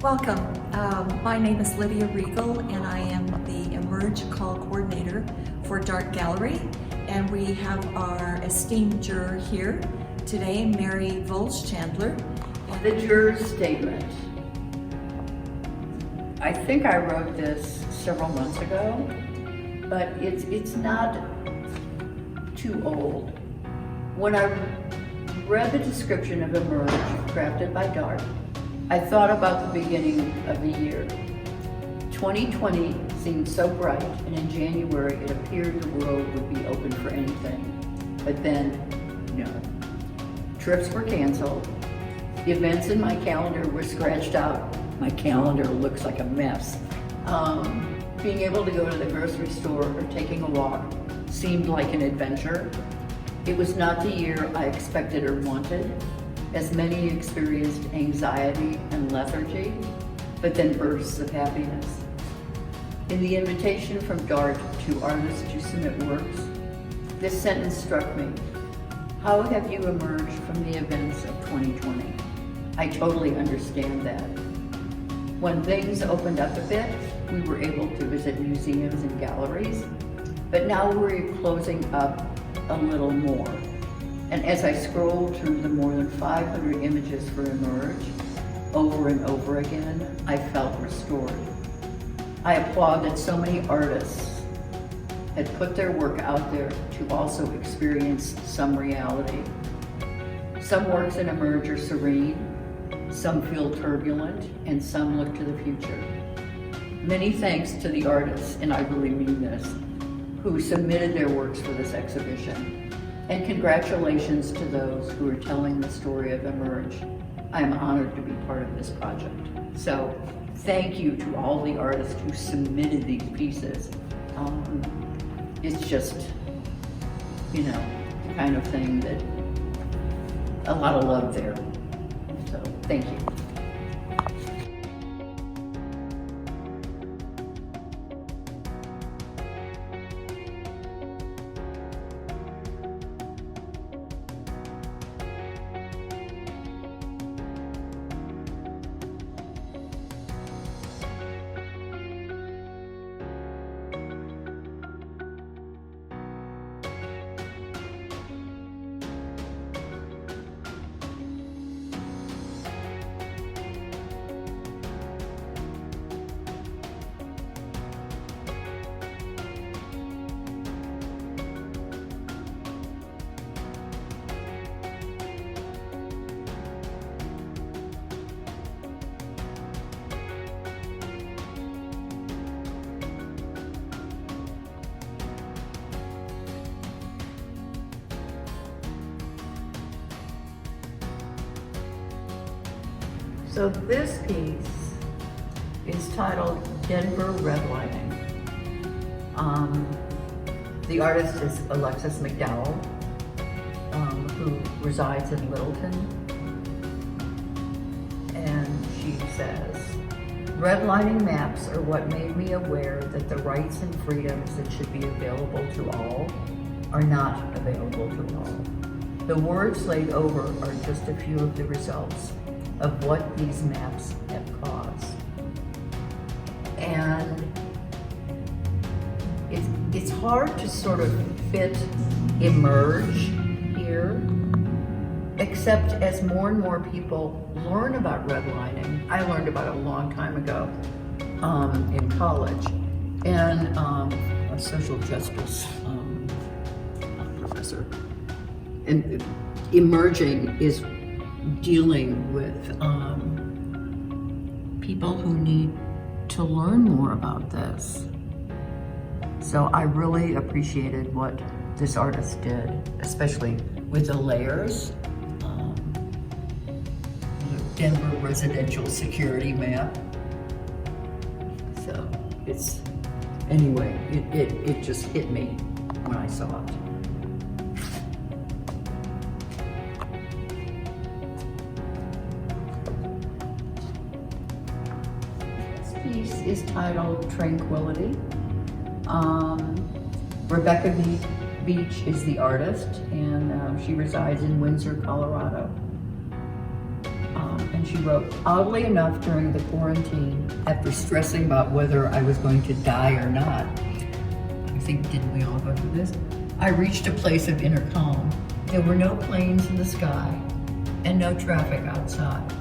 Welcome. My name is Lydia Regal, and I am the Emerge Call Coordinator for Dart Gallery. And we have our esteemed juror here today, Mary Voelz Chandler. The juror's statement. I think I wrote this several months ago, but it's not too old. When I read the description of Emerge crafted by Dart, I thought about the beginning of the year. 2020 seemed so bright, and in January it appeared the world would be open for anything. But then, no. Trips were canceled. The events in my calendar were scratched out. My calendar looks like a mess. Being able to go to the grocery store or taking a walk seemed like an adventure. It was not the year I expected or wanted, as many experienced anxiety and lethargy, but then bursts of happiness. In the invitation from Dart to artists to submit works, this sentence struck me. How have you emerged from the events of 2020? I totally understand that. When things opened up a bit, we were able to visit museums and galleries, but now we're closing up a little more. And as I scrolled through the more than 500 images for Emerge, over and over again, I felt restored. I applaud that so many artists had put their work out there to also experience some reality. Some works in Emerge are serene, some feel turbulent, and some look to the future. Many thanks to the artists, and I really mean this, who submitted their works for this exhibition. And congratulations to those who are telling the story of Emerge. I am honored to be part of this project. So thank you to all the artists who submitted these pieces. It's just, the kind of thing that a lot of love there. So thank you. So this piece is titled Denver Redlining. The artist is Alexis McDowell, who resides in Littleton. And she says, redlining maps are what made me aware that the rights and freedoms that should be available to all are not available to all. The words laid over are just a few of the results of what these maps have caused. And it's hard to sort of fit Emerge here, except as more and more people learn about redlining. I learned about it a long time ago in college, and a social justice professor. And emerging is dealing with people who need to learn more about this. So I really appreciated what this artist did, especially with the layers. The Denver residential security map. So anyway, it just hit me when I saw it. Piece is titled Tranquility. Rebecca Beach is the artist, and she resides in Windsor, Colorado. And And she wrote, oddly enough, during the quarantine, after stressing about whether I was going to die or not, I think, didn't we all go through this? I reached a place of inner calm. There were no planes in the sky and no traffic outside.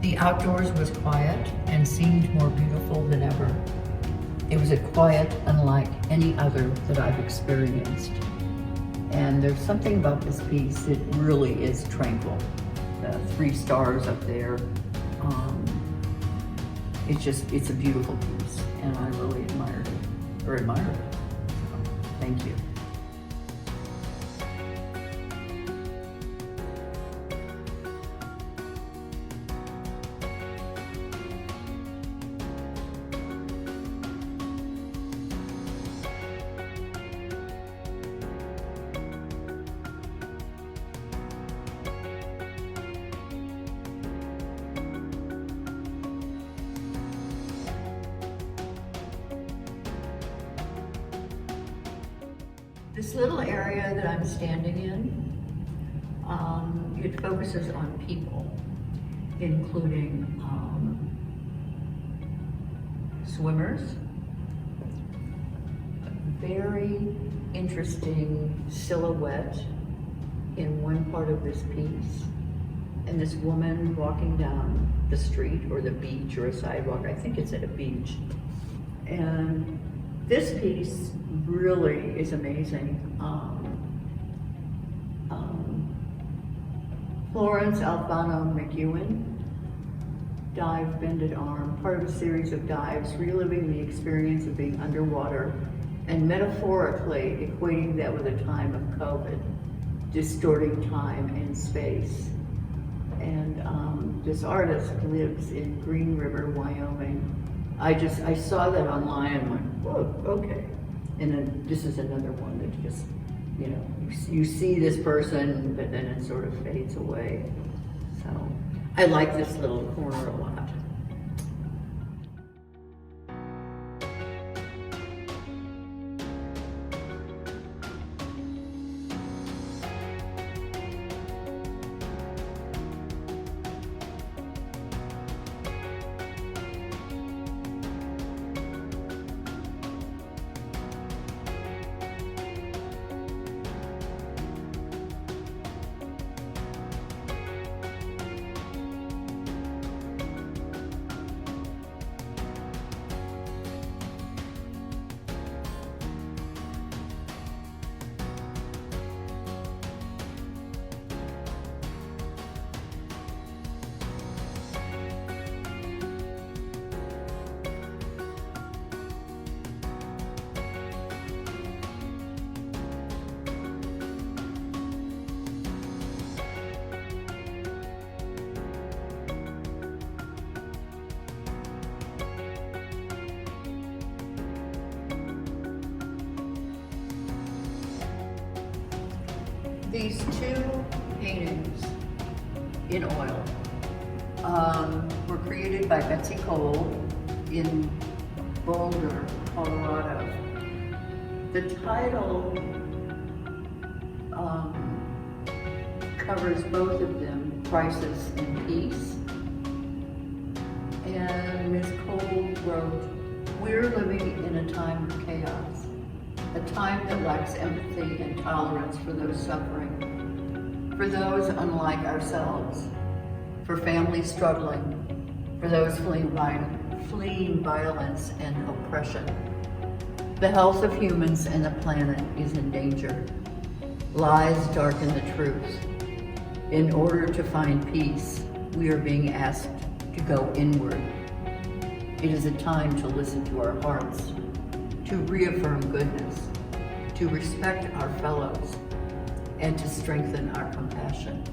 The outdoors was quiet and seemed more beautiful than ever. It was a quiet unlike any other that I've experienced. And there's something about this piece that really is tranquil. The 3 stars up there. It's a beautiful piece, and I really admire it. So, thank you. This little area that I'm standing in, it focuses on people, including swimmers, a very interesting silhouette in one part of this piece, and this woman walking down the street or the beach or a sidewalk. I think it's at a beach. And this piece really is amazing. Florence Alfano McEwen, dive bended arm, part of a series of dives, reliving the experience of being underwater and metaphorically equating that with a time of COVID, distorting time and space. And this artist lives in Green River, Wyoming. I saw that online and went, whoa, okay. And then this is another one that just, you know, you see this person, but then it sort of fades away. So I like this little corner a lot. These 2 paintings in oil were created by Betsy Cole in Boulder, Colorado. The title covers both of them, Crisis and Peace. And Ms. Cole wrote, "We're living in a time of chaos. A time that lacks empathy and tolerance for those suffering, for those unlike ourselves, for families struggling, for those fleeing violence and oppression. The health of humans and the planet is in danger. Lies darken the truth. In order to find peace, we are being asked to go inward. It is a time to listen to our hearts, to reaffirm goodness, to respect our fellows, and to strengthen our compassion."